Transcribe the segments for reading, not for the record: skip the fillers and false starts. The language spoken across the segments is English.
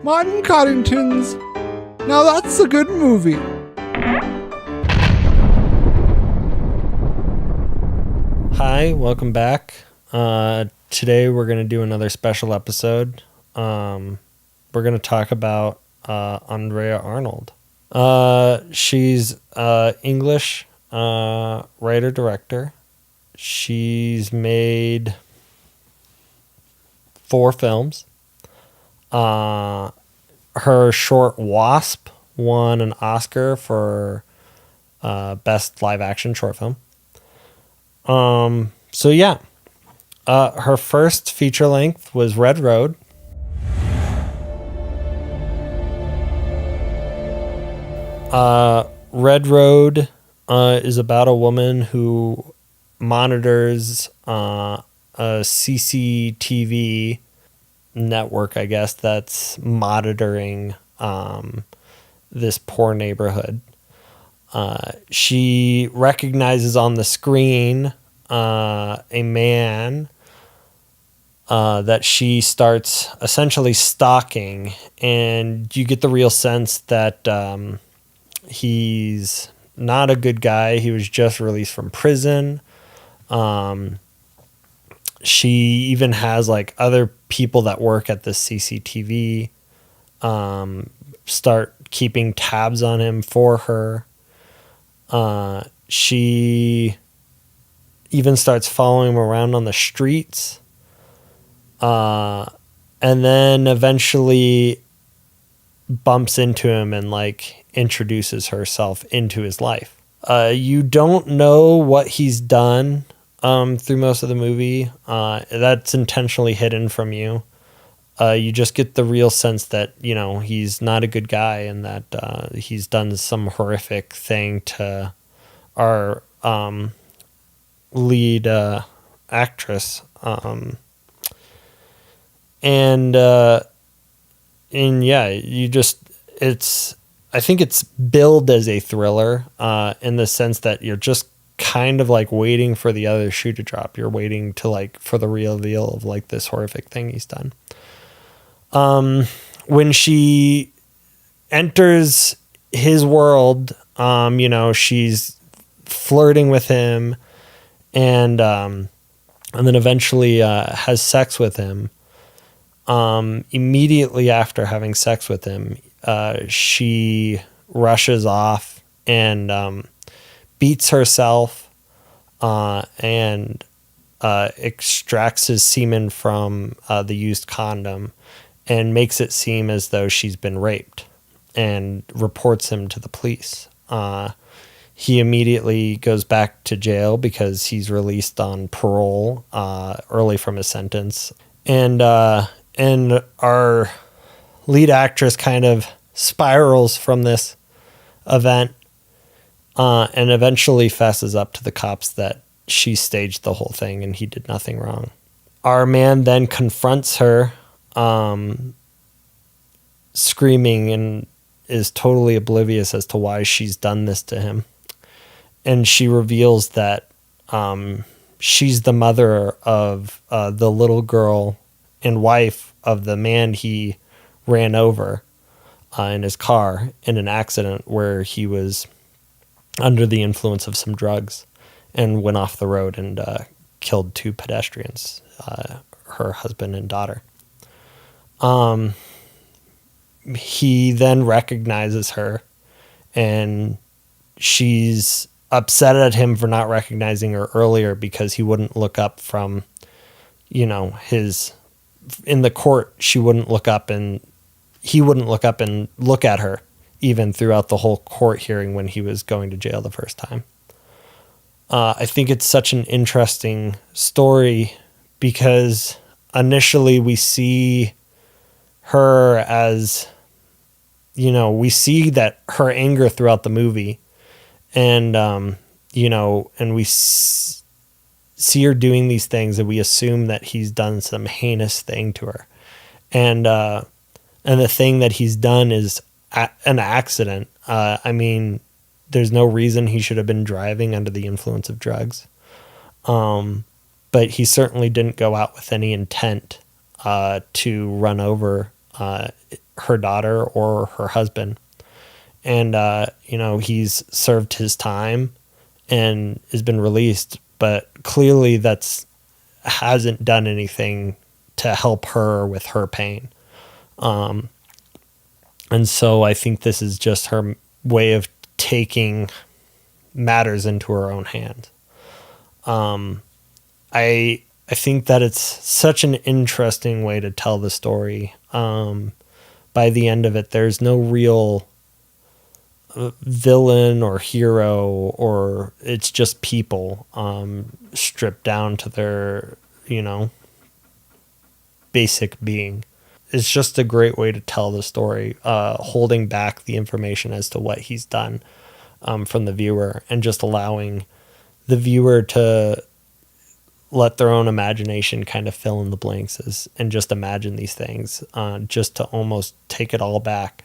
Martin Coddington's. Now that's a good movie. Hi, welcome back. Today we're going to do another special episode. We're going to talk about Andrea Arnold. She's English writer-director. She's made 4 films. Her short Wasp won an Oscar for Best Live Action Short Film. Her first feature length was Red Road. Red Road is about a woman who monitors a CCTV network, I guess, that's monitoring this poor neighborhood. She recognizes on the screen a man that she starts essentially stalking, and you get the real sense that he's not a good guy. He was just released from prison. She even has like other people that work at the CCTV start keeping tabs on him for her. She even starts following him around on the streets. And then eventually bumps into him and like introduces herself into his life. You don't know what he's done through most of the movie. That's intentionally hidden from you. You just get the real sense that, you know, he's not a good guy and that he's done some horrific thing to our lead actress. I think it's billed as a thriller in the sense that you're just kind of like waiting for the other shoe to drop. You're waiting to like for the reveal of like this horrific thing he's done. When she enters his world, she's flirting with him and then eventually has sex with him. Immediately after having sex with him, she rushes off and beats herself and extracts his semen from the used condom and makes it seem as though she's been raped and reports him to the police. He immediately goes back to jail because he's released on parole early from his sentence. And our lead actress kind of spirals from this event and eventually fesses up to the cops that she staged the whole thing and he did nothing wrong. Our man then confronts her, screaming, and is totally oblivious as to why she's done this to him. And she reveals that she's the mother of the little girl and wife of the man he ran over in his car in an accident where he was under the influence of some drugs and went off the road and killed 2 pedestrians, her husband and daughter. He then recognizes her, and she's upset at him for not recognizing her earlier because he wouldn't look up from, his... In the court, she wouldn't look up and he wouldn't look up and look at her even throughout the whole court hearing when he was going to jail the first time. I think it's such an interesting story because initially we see her as, we see that her anger throughout the movie and we see her doing these things and we assume that he's done some heinous thing to her. And the thing that he's done is an accident. There's no reason he should have been driving under the influence of drugs. But he certainly didn't go out with any intent to run over her daughter or her husband. And, he's served his time and has been released, but clearly hasn't done anything to help her with her pain. And so I think this is just her way of taking matters into her own hands. I think that it's such an interesting way to tell the story. By the end of it, there's no real villain or hero, or it's just people stripped down to their, basic being. It's just a great way to tell the story, holding back the information as to what he's done from the viewer, and just allowing the viewer to let their own imagination kind of fill in the blanks and just imagine these things, just to almost take it all back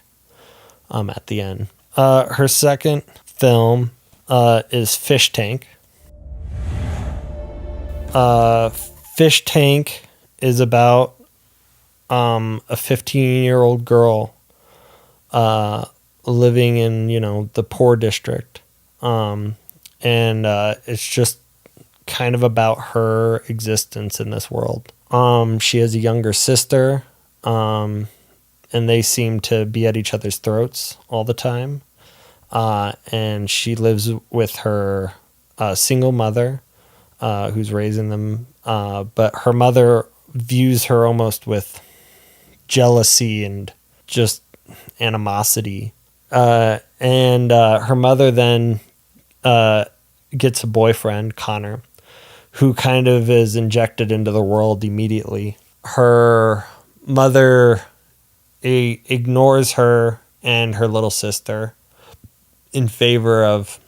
at the end. Her second film is Fish Tank. Fish Tank is about a 15-year-old girl living in, the poor district. And it's just kind of about her existence in this world. She has a younger sister, and they seem to be at each other's throats all the time. And she lives with her single mother, who's raising them. But her mother views her almost with jealousy and just animosity. And her mother then gets a boyfriend, Connor, who kind of is injected into the world immediately. Her mother ignores her and her little sister in favor of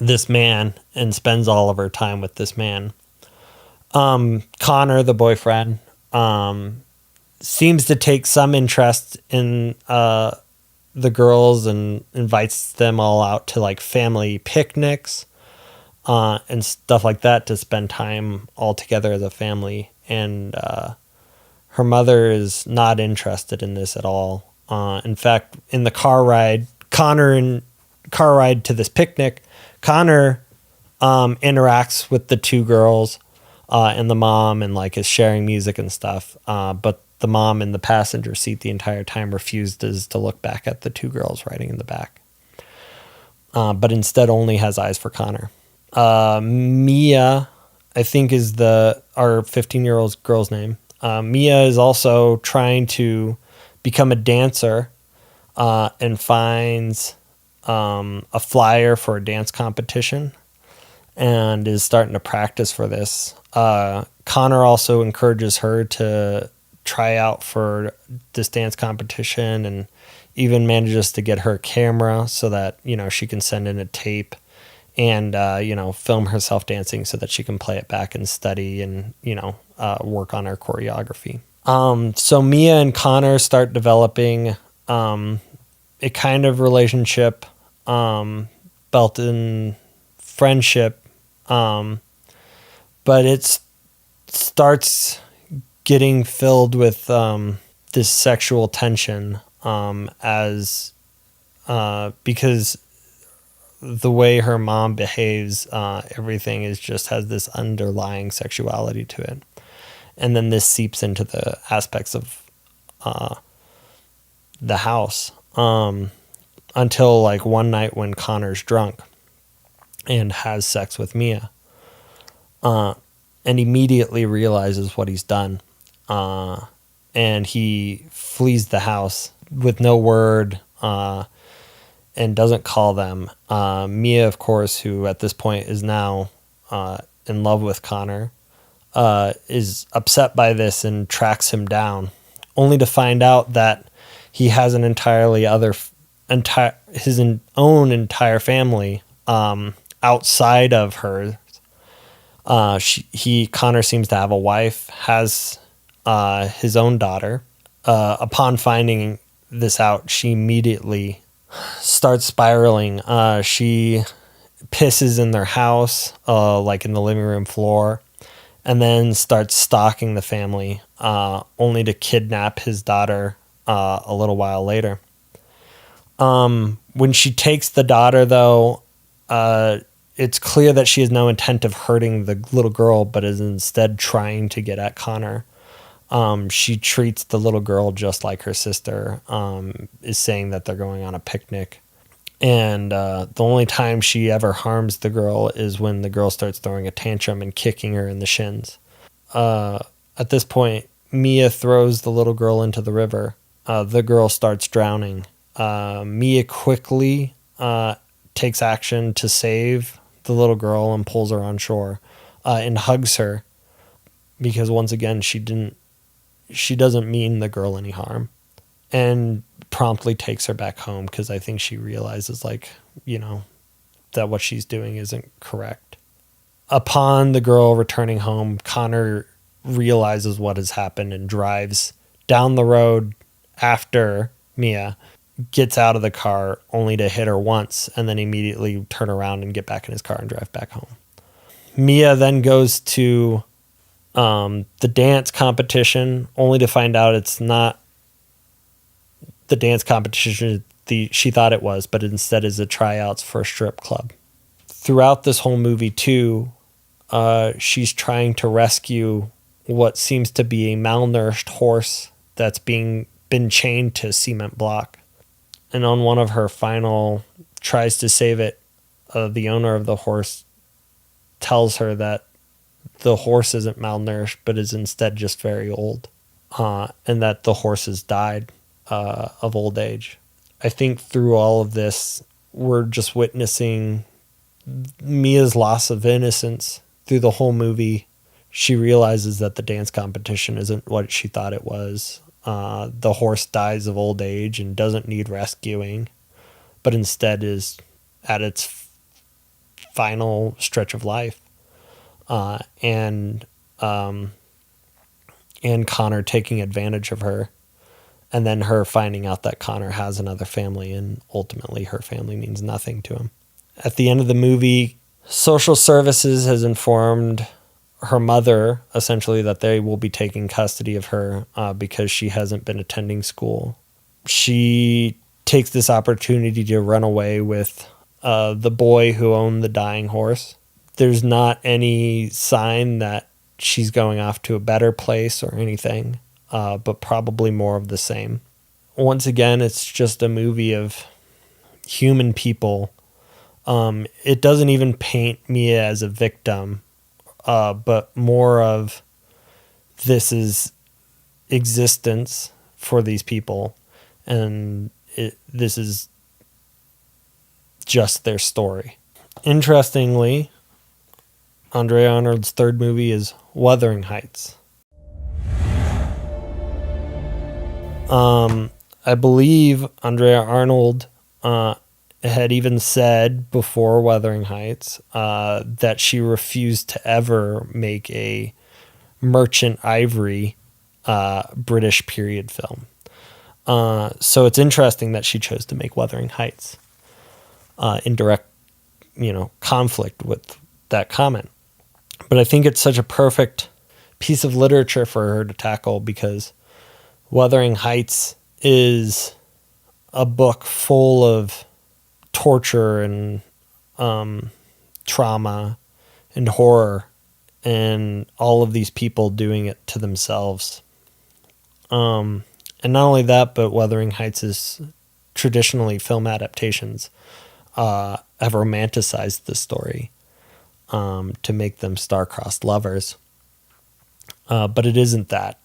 this man and spends all of her time with this man. Connor, the boyfriend, seems to take some interest in the girls and invites them all out to like family picnics and stuff like that to spend time all together as a family. And her mother is not interested in this at all. In fact, in the car ride to this picnic, Connor interacts with the two girls and the mom, and like is sharing music and stuff. But the mom in the passenger seat the entire time refuses to look back at the two girls riding in the back. But instead only has eyes for Connor. Mia, I think, is our 15-year-old girl's name. Mia is also trying to become a dancer and finds a flyer for a dance competition and is starting to practice for this. Connor also encourages her to try out for this dance competition and even manages to get her a camera so that, she can send in a tape and, film herself dancing so that she can play it back and study and, work on her choreography. So Mia and Connor start developing a kind of relationship built in friendship, but it starts getting filled with this sexual tension because the way her mom behaves, everything has this underlying sexuality to it. And then this seeps into the aspects of the house until like one night when Connor's drunk and has sex with Mia and immediately realizes what he's done. And he flees the house with no word and doesn't call them. Mia, of course, who at this point is now in love with Connor, is upset by this and tracks him down, only to find out that he has an his own entire family outside of hers. Connor seems to have a wife, has his own daughter. Upon finding this out, she immediately starts spiraling. She pisses in their house, like in the living room floor, and then starts stalking the family only to kidnap his daughter a little while later. When she takes the daughter, though, it's clear that she has no intent of hurting the little girl, but is instead trying to get at Connor. She treats the little girl just like her sister, is saying that they're going on a picnic. And the only time she ever harms the girl is when the girl starts throwing a tantrum and kicking her in the shins. At this point, Mia throws the little girl into the river. The girl starts drowning. Mia quickly takes action to save the little girl and pulls her on shore and hugs her, because once again she doesn't mean the girl any harm, and promptly takes her back home because I think she realizes, like, that what she's doing isn't correct. Upon the girl returning home, Connor realizes what has happened and drives down the road after Mia, gets out of the car only to hit her once and then immediately turn around and get back in his car and drive back home. Mia then goes to the dance competition, only to find out it's not the dance competition she thought it was, but instead is a tryouts for a strip club. Throughout this whole movie too, she's trying to rescue what seems to be a malnourished horse that's been chained to a cement block. And on one of her final tries to save it, the owner of the horse tells her that the horse isn't malnourished, but is instead just very old, and that the horse has died of old age. I think through all of this, we're just witnessing Mia's loss of innocence through the whole movie. She realizes that the dance competition isn't what she thought it was. The horse dies of old age and doesn't need rescuing, but instead is at its final stretch of life. And Connor taking advantage of her, and then her finding out that Connor has another family, and ultimately her family means nothing to him. At the end of the movie, social services has informed her mother essentially that they will be taking custody of her because she hasn't been attending school. She takes this opportunity to run away with the boy who owned the dying horse. There's not any sign that she's going off to a better place or anything, but probably more of the same. Once again, it's just a movie of human people. It doesn't even paint Mia as a victim, but more of this is existence for these people, and this is just their story. Interestingly, Andrea Arnold's third movie is Wuthering Heights. I believe Andrea Arnold had even said before Wuthering Heights that she refused to ever make a Merchant Ivory British period film. So it's interesting that she chose to make Wuthering Heights in direct, conflict with that comment. But I think it's such a perfect piece of literature for her to tackle, because Wuthering Heights is a book full of torture and trauma and horror, and all of these people doing it to themselves. And not only that, but Wuthering Heights is traditionally film adaptations have romanticized the story to make them star-crossed lovers. But it isn't that.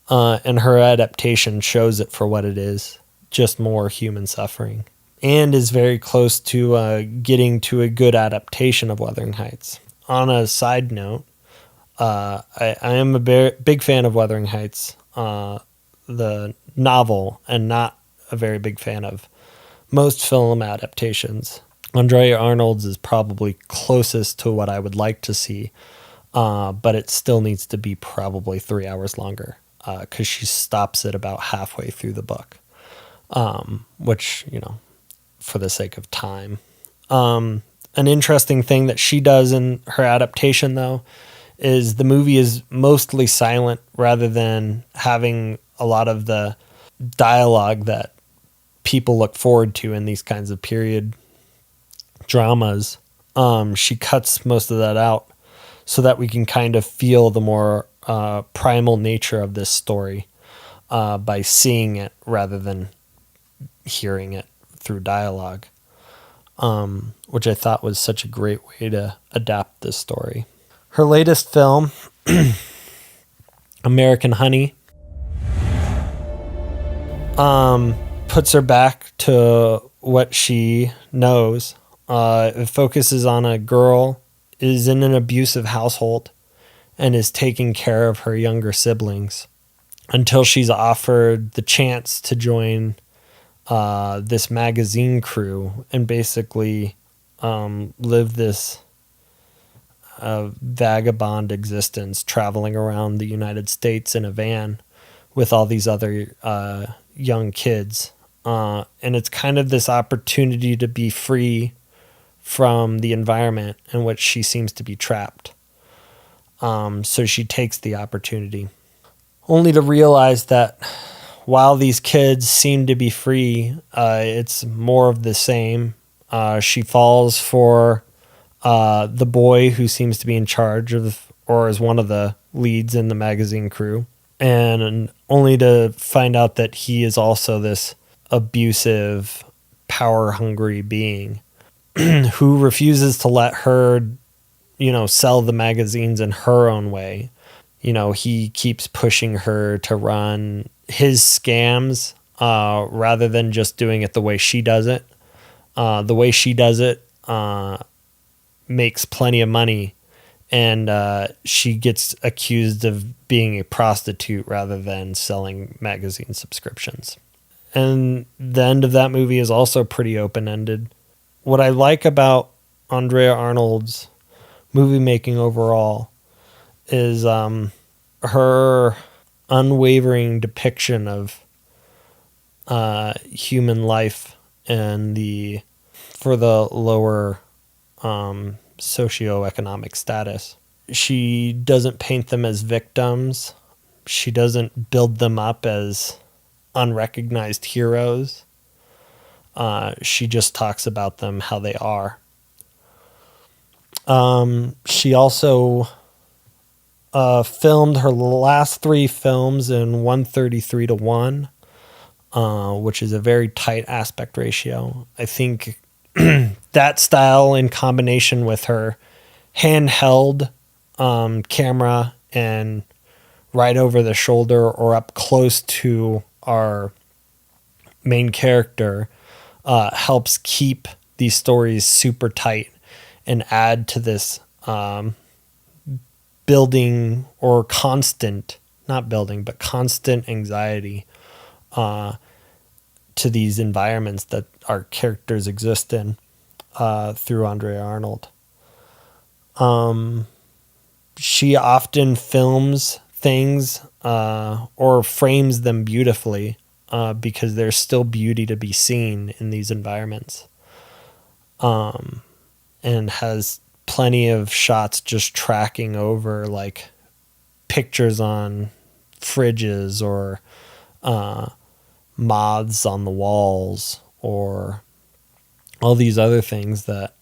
And her adaptation shows it for what it is, just more human suffering, and is very close to getting to a good adaptation of Wuthering Heights. On a side note, I am a big fan of Wuthering Heights, the novel, and not a very big fan of most film adaptations. Andrea Arnold's is probably closest to what I would like to see, but it still needs to be probably 3 hours longer, because she stops it about halfway through the book, which, for the sake of time. An interesting thing that she does in her adaptation, though, is the movie is mostly silent rather than having a lot of the dialogue that people look forward to in these kinds of period dramas. She cuts most of that out so that we can kind of feel the more primal nature of this story by seeing it rather than hearing it through dialogue, which I thought was such a great way to adapt this story. Her latest film, American Honey, puts her back to what she knows. It focuses on a girl is in an abusive household and is taking care of her younger siblings until she's offered the chance to join this magazine crew and basically live this vagabond existence, traveling around the United States in a van with all these other young kids. And it's kind of this opportunity to be free from the environment in which she seems to be trapped. So she takes the opportunity, only to realize that while these kids seem to be free, it's more of the same. She falls for the boy who seems to be in charge of, or is one of the leads in the magazine crew, and only to find out that he is also this abusive, power-hungry being who refuses to let her, sell the magazines in her own way. He keeps pushing her to run his scams rather than just doing it the way she does it. The way she does it makes plenty of money, and she gets accused of being a prostitute rather than selling magazine subscriptions. And the end of that movie is also pretty open-ended. What I like about Andrea Arnold's movie making overall is her unwavering depiction of human life and for the lower socioeconomic status. She doesn't paint them as victims. She doesn't build them up as unrecognized heroes. She just talks about them how they are. She also filmed her last 3 films in 1:33:1, which is a very tight aspect ratio. I think that style in combination with her handheld camera and right over the shoulder or up close to our main character helps keep these stories super tight and add to this building or constant anxiety to these environments that our characters exist in through Andrea Arnold. She often films things or frames them beautifully because there's still beauty to be seen in these environments, and has plenty of shots just tracking over like pictures on fridges or moths on the walls or all these other things that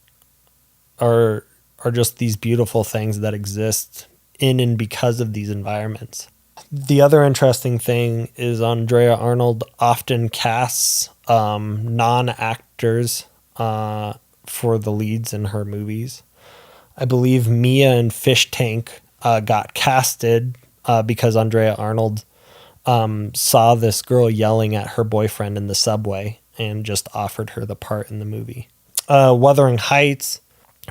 are just these beautiful things that exist in and because of these environments. The other interesting thing is Andrea Arnold often casts non-actors for the leads in her movies. I believe Mia in Fish Tank got casted because Andrea Arnold saw this girl yelling at her boyfriend in the subway and just offered her the part in the movie. Wuthering Heights,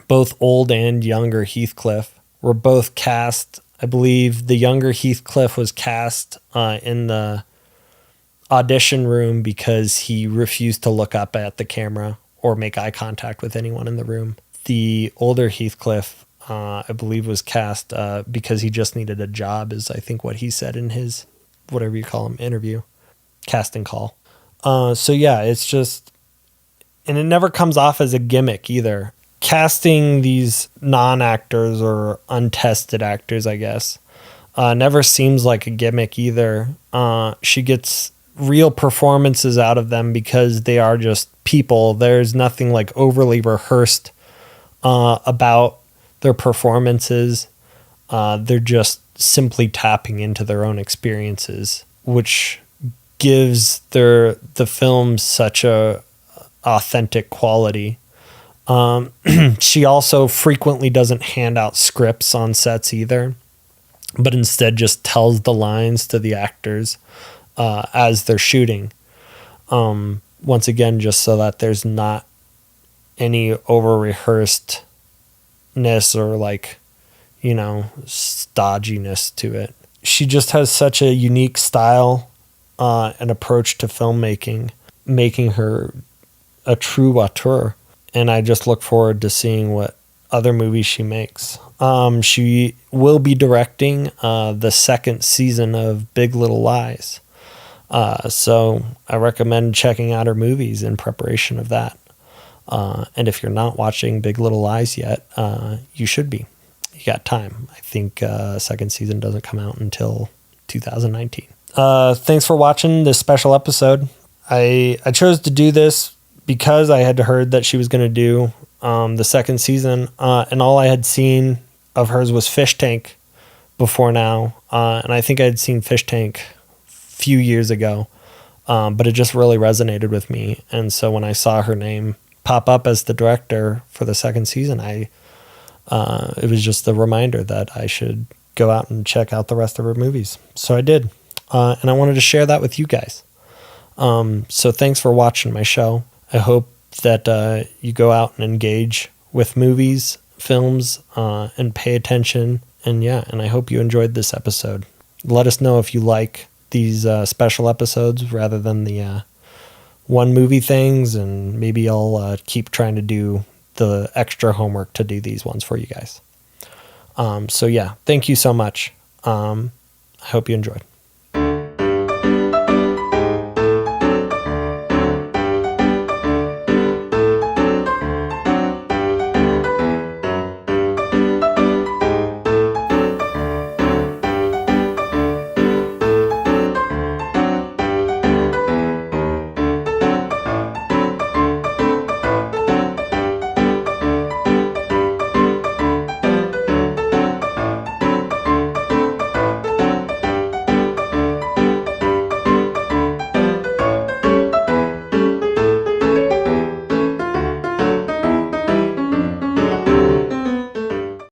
both old and younger Heathcliff were both cast. I believe the younger Heathcliff was cast in the audition room because he refused to look up at the camera or make eye contact with anyone in the room. The older Heathcliff, I believe, was cast because he just needed a job, is I think what he said in his, whatever you call him, interview, casting call. So yeah, it's just, and it never comes off as a gimmick either. casting these non-actors or untested actors, I guess, never seems like a gimmick either. She gets real performances out of them because they are just people. There's nothing like overly rehearsed about their performances. They're just simply tapping into their own experiences, which gives the film such a authentic quality. She also frequently doesn't hand out scripts on sets either, but instead just tells the lines to the actors as they're shooting. Once again, just so that there's not any over-rehearsedness or like, stodginess to it. She just has such a unique style and approach to filmmaking, making her a true auteur. And I just look forward to seeing what other movies she makes. She will be directing the second season of Big Little Lies. So I recommend checking out her movies in preparation of that. And if you're not watching Big Little Lies yet, you should be. You got time. I think second season doesn't come out until 2019. Thanks for watching this special episode. I chose to do this because I had heard that she was going to do the second season, and all I had seen of hers was Fish Tank before now, and I think I had seen Fish Tank a few years ago, but it just really resonated with me. And so when I saw her name pop up as the director for the second season, it was just a reminder that I should go out and check out the rest of her movies. So I did, and I wanted to share that with you guys. So thanks for watching my show. I hope that you go out and engage with movies, films, and pay attention. And I hope you enjoyed this episode. Let us know if you like these special episodes rather than the one movie things, and maybe I'll keep trying to do the extra homework to do these ones for you guys. Thank you so much. I hope you enjoyed.